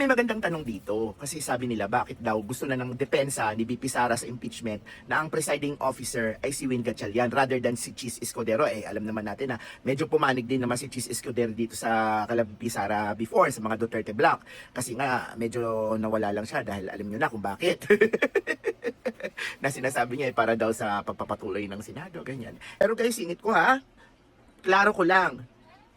may magandang tanong dito kasi sabi nila bakit daw gusto na ng depensa ni VP Sara sa impeachment na ang presiding officer ay si Win Gatchalian rather than si Chis Escudero. Alam naman natin na medyo pumanig din naman si Chis Escudero dito sa kala VP Sara before sa mga Duterte block kasi nga medyo nawala lang siya dahil alam niyo na kung bakit. Na sinasabi niya para daw sa pagpapatuloy ng Senado, ganyan. Pero guys, singit ko ha, klaro ko lang,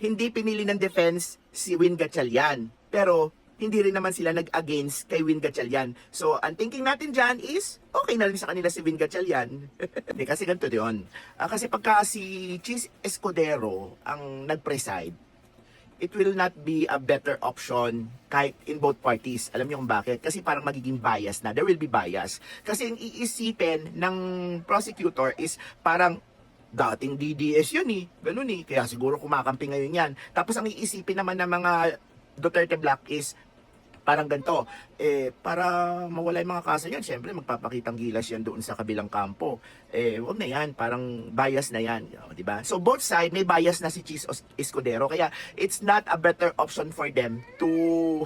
hindi pinili ng defense si Win Gatchalian. Pero hindi rin naman sila nag-against kay Win Gatchalian. So, ang thinking natin dyan is, okay na rin sa kanila si Win Gatchalian. Hindi, kasi ganito yun. Kasi pagka si Chis Escudero ang nag-preside, it will not be a better option kahit in both parties. Alam niyo kung bakit? Kasi parang magiging bias na. There will be bias. Kasi ang iisipin ng prosecutor is parang dating DDS yun ganun kaya siguro kumakampi ngayon yan. Tapos ang iisipin naman ng mga Duterte block is parang ganito, para mawala yung mga kaso yan, syempre magpapakitang gilas yan doon sa kabilang kampo. Wag na yan, parang bias na yan, di ba? So both side may bias na si Chis Escudero, kaya it's not a better option for them to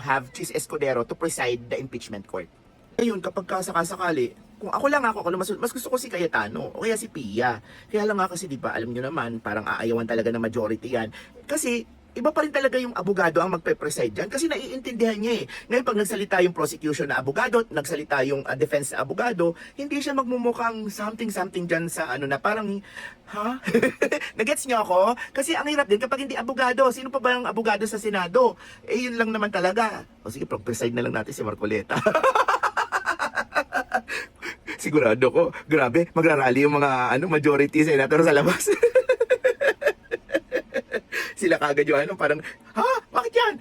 have Chis Escudero to preside the impeachment court. Ngayon, kapag kasakasakali, kung ako lang ako, mas gusto ko si Cayetano o kaya si Pia. Kaya lang nga kasi, di ba, alam nyo naman, parang aayawan talaga ng majority yan. Kasi, iba pa rin talaga yung abogado ang magpe-preside dyan kasi naiintindihan niya Ngayon, pag nagsalita yung prosecution na abogado, nagsalita yung defense na abogado, hindi siya magmumukhang something dyan sa na parang, ha? Nagets niyo ako? Kasi ang hirap din kapag hindi abogado. Sino pa ba yung abogado sa Senado? Yun lang naman talaga. O sige, preside na lang natin si Marcoleta. Sigurado ko, grabe, magrarally yung mga majority senator sa labas. Sila kagad yung parang, ha? Bakit yan?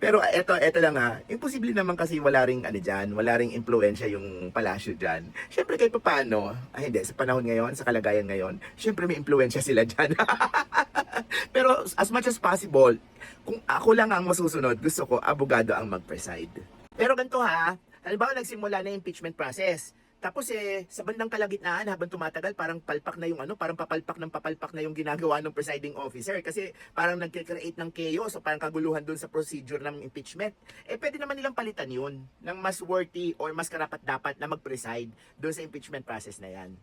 Pero eto lang imposible naman kasi wala ring wala ring impluensya yung palasyo dyan. Siyempre kahit paano, hindi, sa panahon ngayon, sa kalagayan ngayon, siyempre may impluensya sila dyan. Pero as much as possible, kung ako lang ang masusunod, gusto ko abogado ang mag-preside. Pero ganito halimbawa nagsimula na yung impeachment process. Tapos sa bandang kalagitnaan habang tumatagal parang palpak na yung parang papalpak na yung ginagawa ng presiding officer kasi parang nagke-create ng chaos o parang kaguluhan doon sa procedure ng impeachment. Pwede naman nilang palitan yun ng mas worthy or mas karapat-dapat na mag-preside doon sa impeachment process na yan.